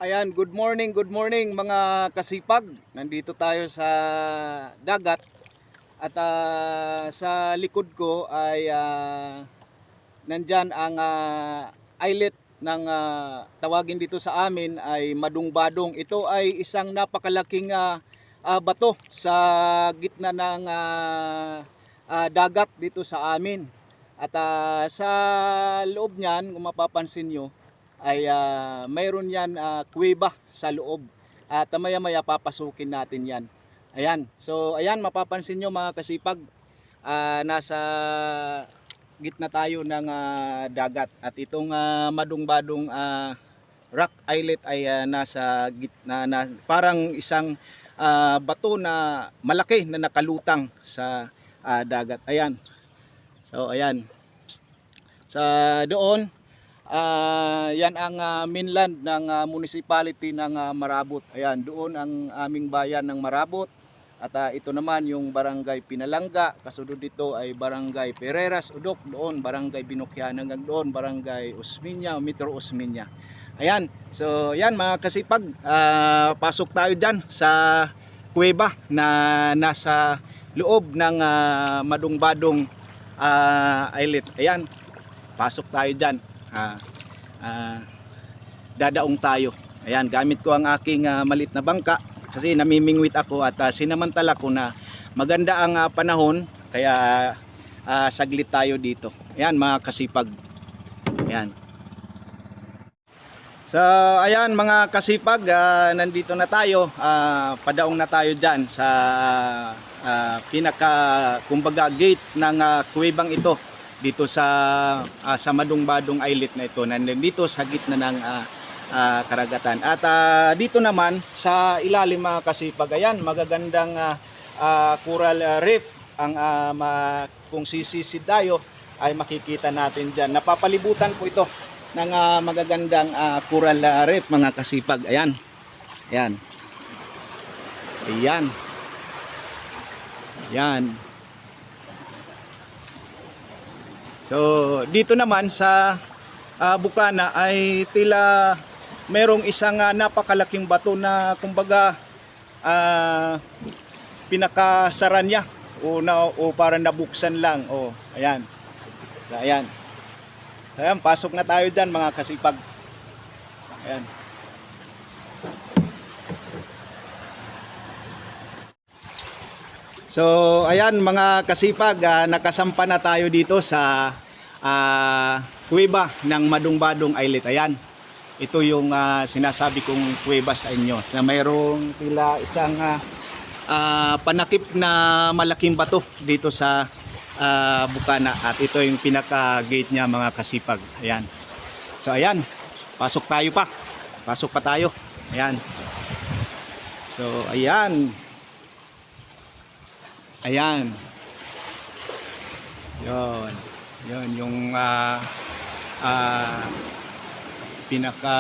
Ayan, good morning mga kasipag. Nandito tayo sa dagat at sa likod ko ay nandyan ang islet ng tawagin dito sa amin ay Madungbadong. Ito ay isang napakalaking bato sa gitna ng dagat dito sa amin. At sa loob niyan, kung mapapansin nyo, ay mayroon yan kuweba sa loob at maya-maya papasukin natin yan. Ayan, so ayan, mapapansin nyo mga kasipag, nasa gitna tayo ng dagat at itong Madungbadong rock islet ay nasa gitna na parang isang bato na malaki na nakalutang sa dagat. Ayan, so ayan, sa doon yan ang mainland ng municipality ng Marabot. Ayan, doon ang aming bayan ng Marabot. At ito naman yung barangay Pinalangga. Kasunod dito ay barangay Pereras, Udok. Doon barangay Binokyan, hanggang doon barangay Osmeña, Metro Osmeña. Ayan, so yan mga kasipag, pasok tayo dyan sa kuweba na nasa loob ng Madungbadong islet. Ayan, pasok tayo dyan. Dadaong tayo. Ayan, gamit ko ang aking maliit na bangka kasi namimingwit ako at sinamantala ko na maganda ang panahon kaya saglit tayo dito. Ayan mga kasipag. Ayan. So ayan mga kasipag, nandito na tayo, padaong na tayo dyan sa pinaka kumbaga gate ng kuwebang ito dito sa Madungbadong islet na ito, nandito sa gitna ng karagatan. At dito naman sa ilalim mga kasipag, ayan, magagandang coral reef ang kung sisisid tayo ay makikita natin dyan. Napapalibutan po ito ng magagandang coral reef mga kasipag. Ayan, ayan, ayan, ayan. So dito naman sa bukana ay tila merong isang napakalaking bato na kumbaga pinakasara niya o parang nabuksan lang. O ayan. So, ayan. So, ayan, pasok na tayo dyan mga kasipag. Ayan. So ayan mga kasipag, nakasampa na tayo dito sa kuweba ng Madungbadong islet. Ayan, ito yung sinasabi kong kuweba sa inyo na mayroong tila isang panakip na malaking bato dito sa bukana at ito yung pinaka gate niya mga kasipag. Ayan, so ayan, pasok tayo pa, pasok pa tayo. Ayan, so ayan, ayan, yun yung pinaka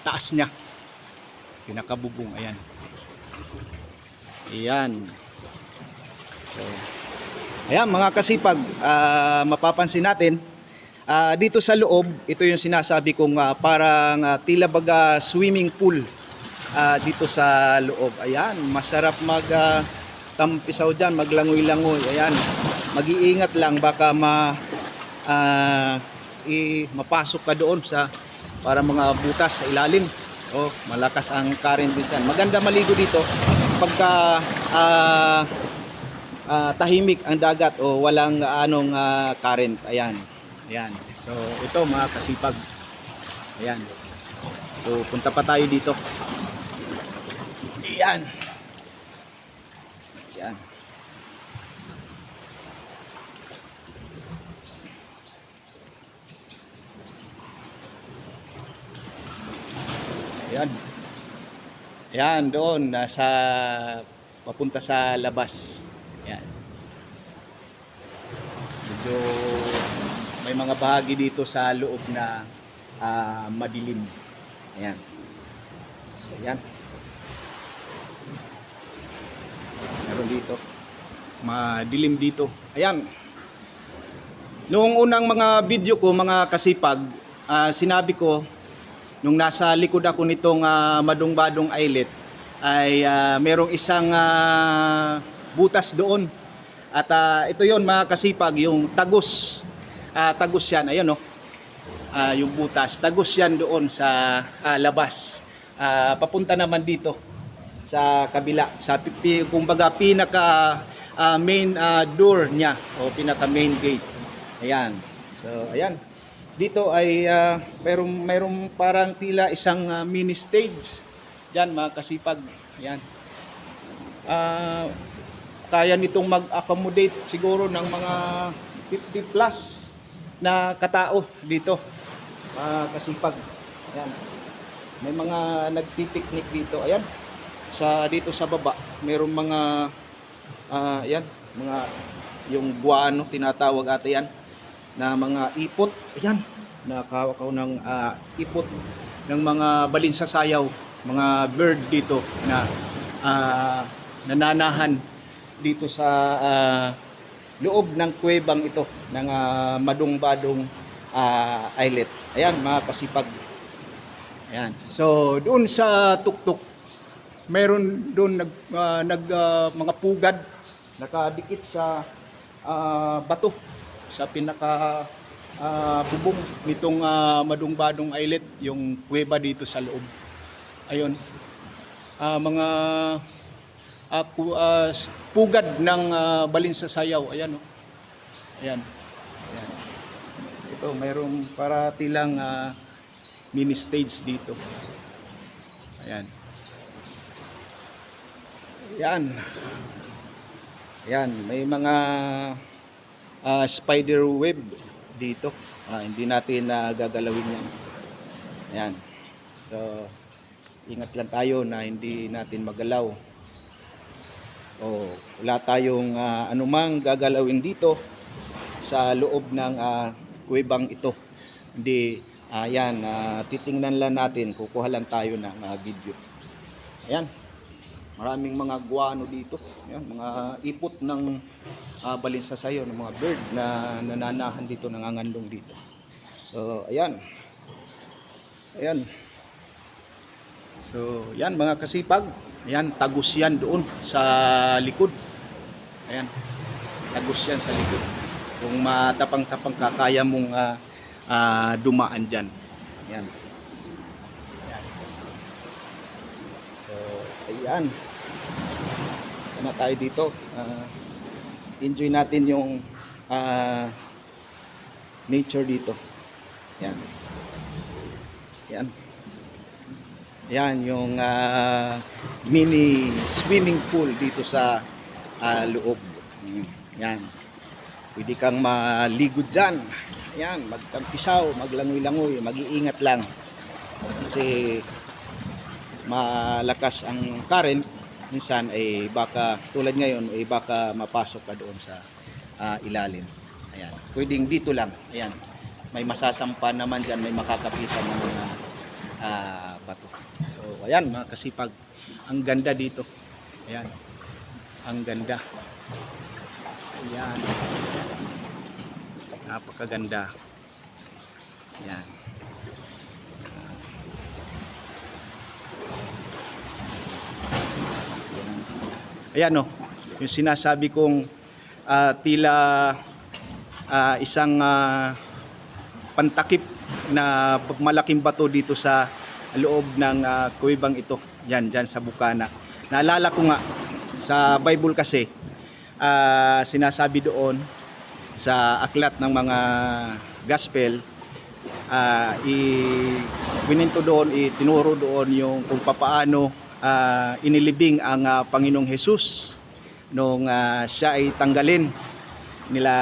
taas niya, pinaka bubong. Ayan, ayan. So, ayan mga kasipag, mapapansin natin dito sa loob, ito yung sinasabi kong parang tila baga swimming pool dito sa loob. Ayan, masarap mag tampisaw dyan, maglangoy-langoy. Ayan, mag-iingat lang baka mapasok ka doon sa para mga butas sa ilalim. Malakas ang current minsan. Maganda maligo dito pagka tahimik ang dagat o walang anong current. Ayan, ayan. So ito mga kasipag. Ayan, so punta pa tayo dito. Ayan, yan. Yan. Yan doon nasa papunta sa labas. Yan. Medyo may mga bahagi dito sa loob na madilim. Ayan. So yan. Meron dito, madilim dito. Ayan, noong unang mga video ko mga kasipag, sinabi ko nung nasa likod ako nitong Madungbadong Islet ay merong isang butas doon. At ito yon mga kasipag, yung tagos. Tagos yan, ayun no. Yung butas, tagos yan doon sa labas. Papunta naman dito sa kabila, sa kumbaga pinaka main door niya o pinaka main gate. Ayan. So ayan. Dito ay mayroong parang tila isang mini stage. Diyan mga kasipag. Ayan. Kaya nitong mag-accommodate siguro ng mga 50 plus na katao dito. Kasipag. Ayan. May mga nagpipiknik dito. Ayan. Dito sa baba, mayroong mga ayan, mga yung guano tinatawag ata yan na mga ipot. Ayan. Nakakakaw ng ipot ng mga balinsasayaw, mga bird dito na nananahan dito sa loob ng kuwebang ito ng Madungbadong Islet. Ayan mga kasipag. Ayan. So doon sa tuktok mayroon doon mga pugad nakadikit sa bato sa pinaka bubong nitong Madungbadong Islet, yung kuweba dito sa loob. Ayun. Mga pugad ng balinsasayaw. Ayan, oh. Ayan. Ayan. Ito, mayroong para tilang mini stage dito. Ayan. Ayan. Ayan, may mga spider web dito. Hindi natin gagalawin yan. Ayan. So, ingat lang tayo na hindi natin magalaw. Wala tayong anumang gagalawin dito sa loob ng kuwebang ito. Hindi, ayan, titingnan lang natin, kukuha lang tayo ng video. Ayan, maraming mga guano dito. Ayan, mga ipot ng balinsasayaw, ng mga bird na nananahan dito, nangangandong dito. So, ayan. Ayan. So, yan mga kasipag. Ayan, tagos yan doon sa likod. Ayan, tagos yan sa likod. Kung matapang-tapang ka, kaya mong dumaan dyan. Ayan. Ayan. So, ayan. Ano tayo dito? Enjoy natin yung nature dito. Ayan. Ayan. Yan yung mini swimming pool dito sa loob. Yan. Pwede kang maligo dyan. Yan, magtampisaw, maglangoy-langoy, mag-iingat lang. Kasi malakas ang current. Minsan ay baka tulad ngayon ay baka mapasok ka doon sa ilalim. Ayan. Pwedeng dito lang. Ayan. May masasampa naman diyan, may makakapitan ng mga bato. So, ayan mga kasipag, ang ganda dito. Ayan, ang ganda. Ayan, napakaganda. Ayan. Ayan no, yung sinasabi kong tila isang pantakip na malaking bato dito sa loob ng kuwebang ito. Yan, dyan sa bukana. Naalala ko nga, sa Bible kasi, sinasabi doon, sa aklat ng mga gospel, itinuro doon yung kung papaano inilibing ang Panginoong Jesus nung siya ay tanggalin nila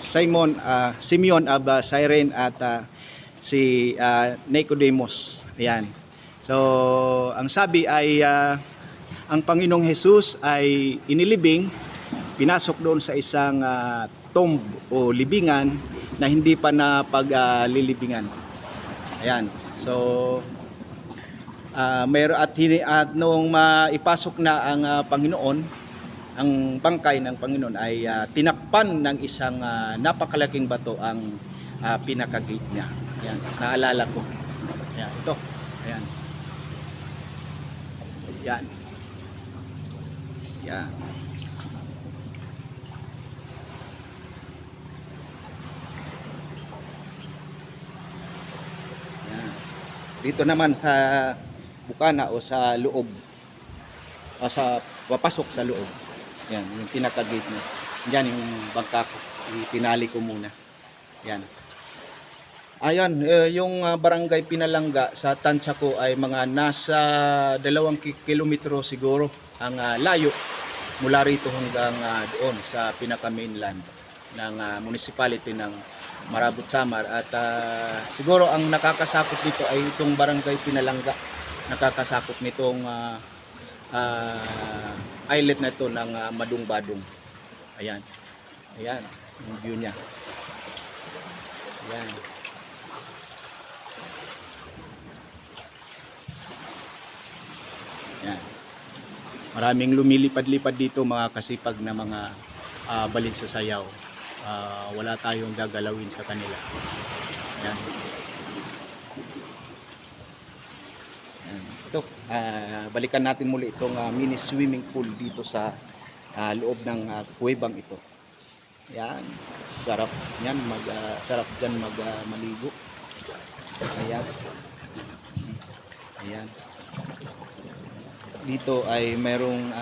Simeon of Cyrene at si Nicodemus. Ayan. So, ang sabi ay ang Panginoong Jesus ay inilibing, pinasok doon sa isang tomb o libingan na hindi pa na paglilibingan. Ayan. So, at nung maipasok na ang Panginoon, ang bangkay ng Panginoon ay tinakpan ng isang napakalaking bato ang pinaka-gate niya. Ayan, naalala ko. Ayan, ito. Ayan. Yan. Yan. Yan. Dito naman sa bukana o sa loob, o sa papasok sa loob. Yan, yung pinaka-gate mo. Diyan yung bangka ko. Itinali ko muna. Yan. Ayan, yung barangay Pinalangga sa tansya ko ay mga nasa 2 kilometro siguro ang layo mula rito hanggang doon sa pinaka-mainland ng municipality ng Marabot Samar. At siguro ang nakakasakop dito ay itong barangay Pinalangga. Nakakasakop nitong islet na ito ng Madung-Badung. Ayan. Ayan, yung view niya. Ayan. Yan. Maraming lumilipad-lipad dito mga kasipag na mga sayaw. Wala tayong gagalawin sa kanila. Yan. Yan. Ito, balikan natin muli itong mini swimming pool dito sa loob ng kuwebang ito. Yan. Sarap yan, sarap dyan maligo. Ayan. Ayan. Dito ay mayroong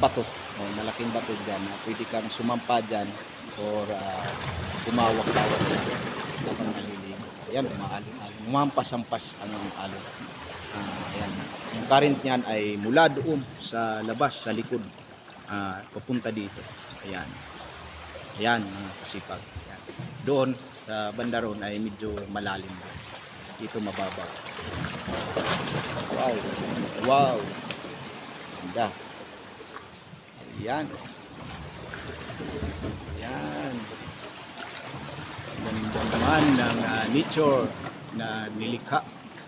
bato, malaking bato dyan. Pwede kang sumampa dyan or umawak-awak dyan habang naliligo. Ayan, umaalon-alon. Umampas-ampas ang alon. Ayan. Yung current niyan ay mula doon sa labas, sa likod, papunta dito. Ayan. Ayan, mga kasipag. Ayan. Doon, sa banda ron ay medyo malalim. Dito mababaw. Wow. Wow. Ganda. Ayan. Ayan. Ganda naman ng nature na nilikha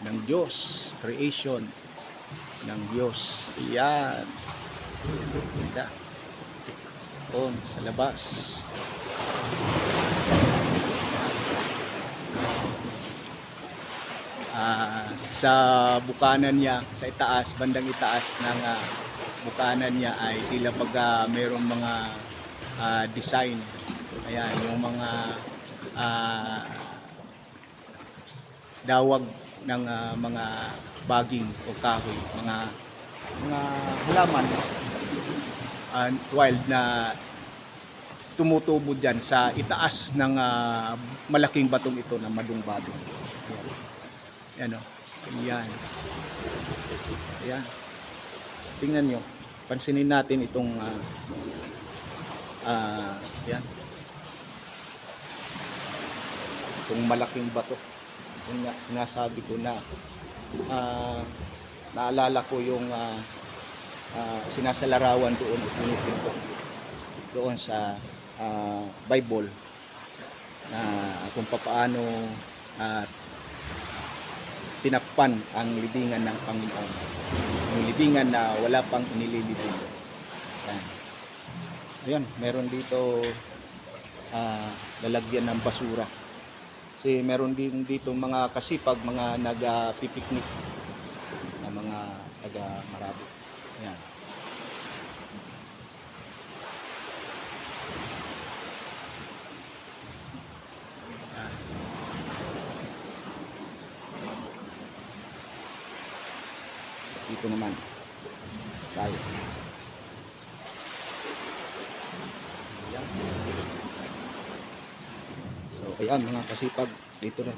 ng Diyos. Creation ng Diyos. Ayan. Ganda. Doon sa labas. Sa bukanan niya, sa itaas, bandang itaas ng bukanan niya ay tila pag mayroong mga design. Ayan, yung mga dawag ng mga baging o kahoy, mga halaman wild na tumutubo dyan sa itaas ng malaking batong ito na Madung-Badung. Yan o. Yan. Yan. Tingnan nyo. Pansinin natin itong yan. Itong malaking bato. Yung sinasabi ko na naalala ko yung sinasalarawan doon doon sa Bible na kung paano tinakpan ang libingan ng Panginoon. Yung libingan na wala pang inililibing. Yan. Ayan, meron dito lalagyan ng basura. Kasi meron din dito mga kasipag, mga nagpipiknik na mga taga-Marabot. Ayan. Dito naman tayo. Ayan. So ayan mga kasipag, dito na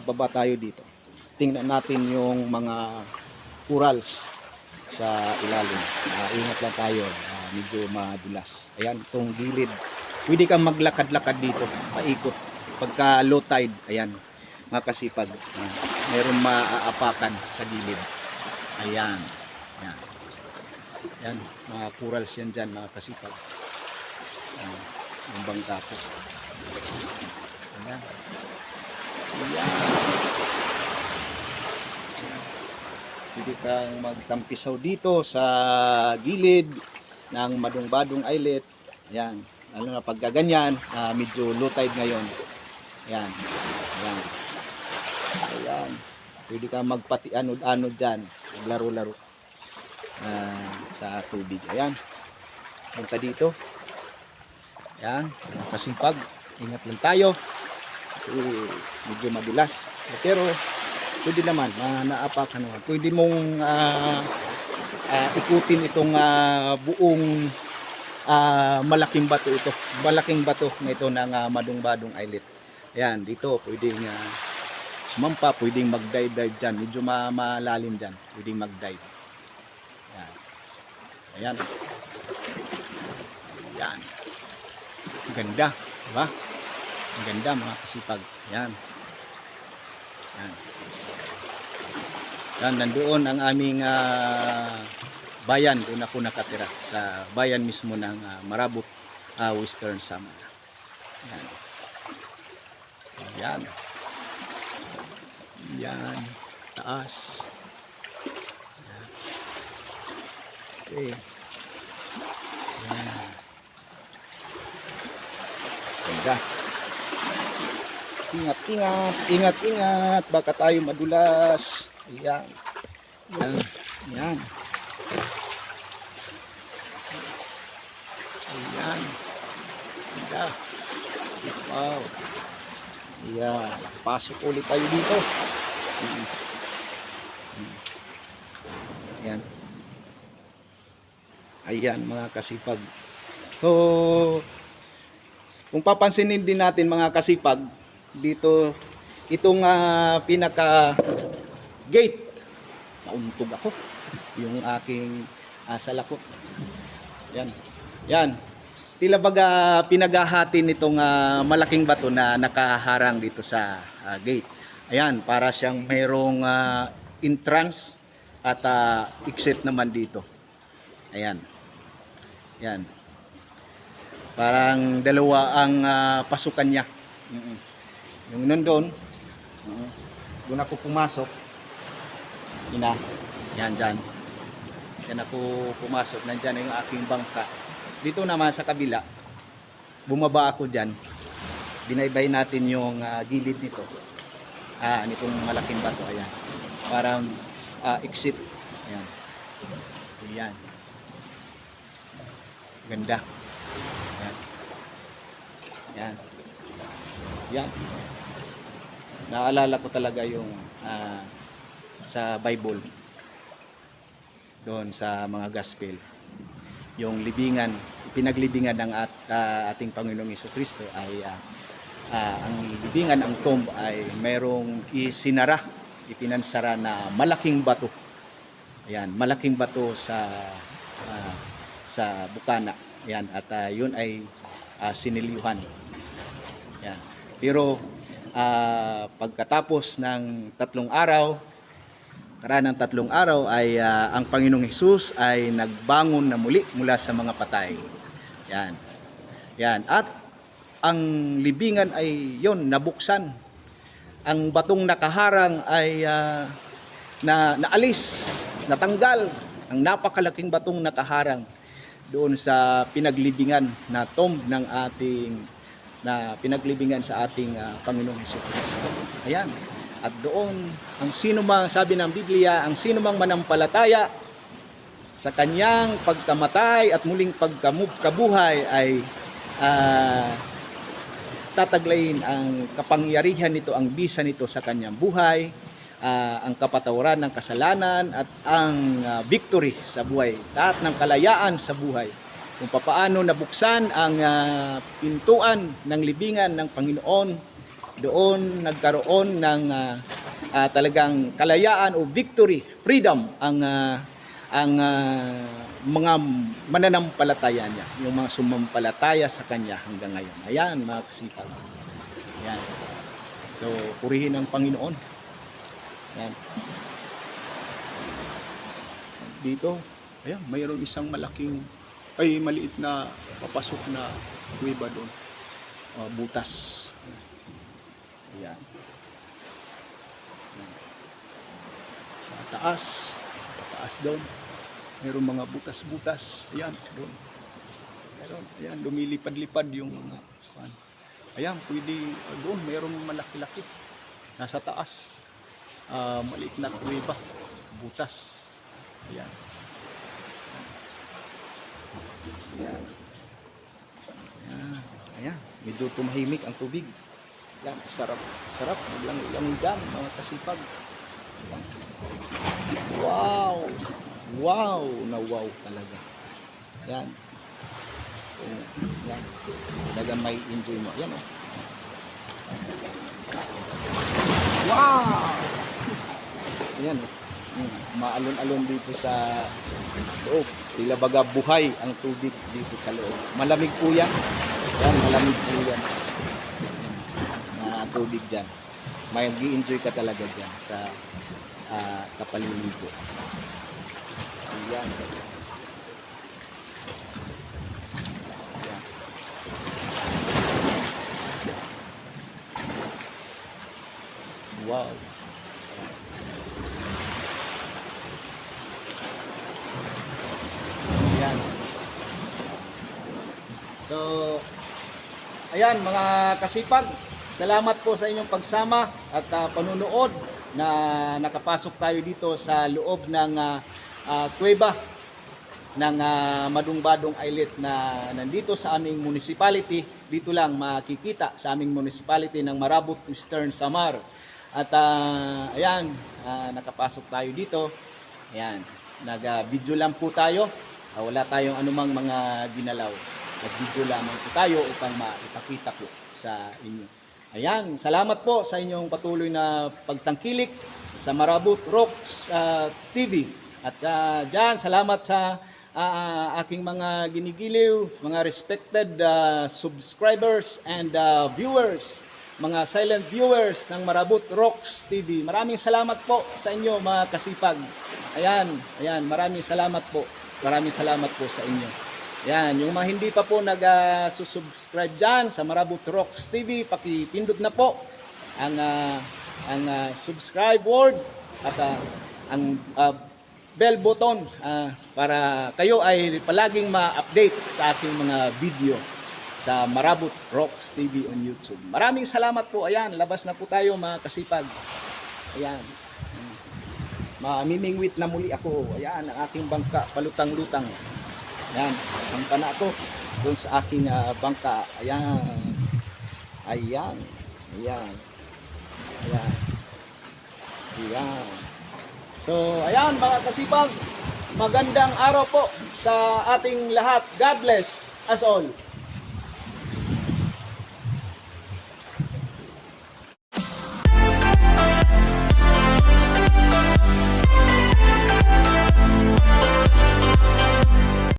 baba tayo dito. Tingnan natin yung mga corals sa ilalim. Ingat lang tayo, medyo madulas. Ayan, itong gilid. Pwede kang maglakad-lakad dito, paikot. Pagka low tide, ayan, mga kasipag, mayroong maaapakan sa gilid. Ayan. Ayan. Ayan. Mga corals yan dyan, mga kasipag. Ayan. Yung bangka po. Ayan. Ayan. Pwede kang magtampisaw dito sa gilid ng Madung-Badung Islet. Ayan. Lalo na pagkaganyan, medyo low tide ngayon. Ayan. Ayan. Pwede ka magpati anod-anod dyan. Maglaro-laro sa tubig. Ayan. Punta dito. Ayan. Masipag. Ingat lang tayo. Medyo madulas. Pero pwede naman. Naapakan naman. Pwede mong ikutin itong buong malaking bato ito. Malaking bato na ito ng Madung-Badung Islet. Ayan. Dito pwedeng sumampa. Pwedeng mag-dive dyan. Medyo malalim dyan. Pwedeng mag-dive. Ayan. Ayan. Ayan. Ang ganda. Diba? Ang ganda mga kasipag. Ayan. Ayan. Ayan. Nandoon ang aming bayan. Doon ako nakatira. Sa bayan mismo ng Marabot, Western Samar. Ayan. Ayan. Ayan. Taas. Ayan. Okay. Ayan. Ganda. Ingat, ingat, ingat, ingat. Baka tayo madulas. Ayan. Ayan. Ayan. Ayan. Ganda. Wow. Ayan. Pasok ulit tayo dito. Ayan. Ayan mga kasipag. So, kung papansinin din natin mga kasipag, dito itong pinaka gate, nauntog ako yung aking salakot. Yan. Yan. Tila baga pinaghahati nitong malaking bato na nakaharang dito sa gate. Ayan, para siyang mayroong entrance at exit naman dito. Ayan. Yan. Parang dalawa ang pasukan niya. Yung nandun, doon ako pumasok. Yan dyan. Yan ako pumasok. Nandyan yung aking bangka. Dito naman sa kabila, bumaba ako dyan. Binaybay natin yung gilid nito. Nitong malaking bato. Ayan. Parang exit. Ayan. Ayan. Ganda. Ayan. Ayan. Yan. Naalala ko talaga yung sa Bible doon sa mga gospel, yung libingan, pinaglibingan ng ating Panginoong Jesucristo ay ang libingan, ang tomb ay mayroong ipinansara na malaking bato. Ayan, malaking bato sa bukana. Ayan, at yun ay sinilihan. Ayan. Pero pagkatapos ng 3 araw, karanang 3 araw ay ang Panginoong Hesus ay nagbangon na muli mula sa mga patay. Yan. Yan. At ang libingan ay yon nabuksan. Ang batong nakaharang ay naalis, natanggal. Ang napakalaking batong nakaharang doon sa pinaglibingan na tomb ng ating pinaglibingan sa ating Panginoong Jesucristo. Ayan. At doon, ang sinumang, sabi ng Biblia, ang sinumang manampalataya sa kanyang pagkamatay at muling pagkabuhay ay tataglayin ang kapangyarihan nito, ang bisa nito sa kanyang buhay, ang kapatawaran ng kasalanan at ang victory sa buhay, at ng kalayaan sa buhay. Kung papaano nabuksan ang pintuan ng libingan ng Panginoon, doon nagkaroon ng talagang kalayaan o victory, freedom ang mga mananampalataya niya, yung mga sumampalataya sa kanya hanggang ngayon. Ayan mga kasipag. Ayan. So, purihin ang Panginoon. Ayan. Dito, ayan, mayroon isang maliit na papasok na kuweba doon. Butas. Ayan. Sa taas doon. Mayroong mga butas-butas. Ayan, doon. Ayan, lumilipad-lipad yung mga. Ayan, pwede doon. Mayroong malaki-laki. Nasa taas. Maliit na kuweba, butas. Ayan. Ayan. Ayan. Ayan. Medyo tumahimik ang tubig. Ayan. Sarap. Sarap. Lang dyan, mga kasipag. Ayan. Wow! Wow! Na wow talaga. Ayan. Ayan. Talaga may enjoy mo. Ayan, oh. Wow! Ayan, oh. Maalon-alon dito sa loob. Tila baga buhay ang tubig dito sa loob. Malamig po yan. Ayan, malamig po yan. Na tubig dyan. May enjoy ka talaga dyan sa kapaliligo. Ayan. Ayan. Wow. Ayan. So, ayan mga kasipag, salamat po sa inyong pagsama at panunood na nakapasok tayo dito sa loob ng kuweba ng Madungbadong Islet na nandito sa aming municipality. Dito lang makikita sa aming municipality ng Marabot, Western Samar. At ayan, nakapasok tayo dito. Ayan, nag-video lang po tayo. Wala tayong anumang mga ginalaw. Nag-video lamang po tayo upang maipakita po sa inyo. Ayan, salamat po sa inyong patuloy na pagtangkilik sa Marabot Rocks TV. At dyan, salamat sa aking mga ginigiliw, mga respected subscribers and viewers, mga silent viewers ng Marabot Rocks TV. Maraming salamat po sa inyo mga kasipag. Ayan, ayan, maraming salamat po. Maraming salamat po sa inyo. Yan, yung mga hindi pa po nag-subscribe dyan sa Marabot Rocks TV, pakipindot na po ang subscribe word at ang bell button para kayo ay palaging ma-update sa aking mga video sa Marabot Rocks TV on YouTube. Maraming salamat po. Ayan, labas na po tayo mga kasipag. Ayan. Mamimingwit na muli ako. Ayan, ang aking bangka, palutang-lutang. Ayan, sampa na ako doon sa aking bangka. Ayan. Ayan. Ayan. Ayan. Ayan. So, ayan mga kasipag. Magandang araw po sa ating lahat. God bless us all.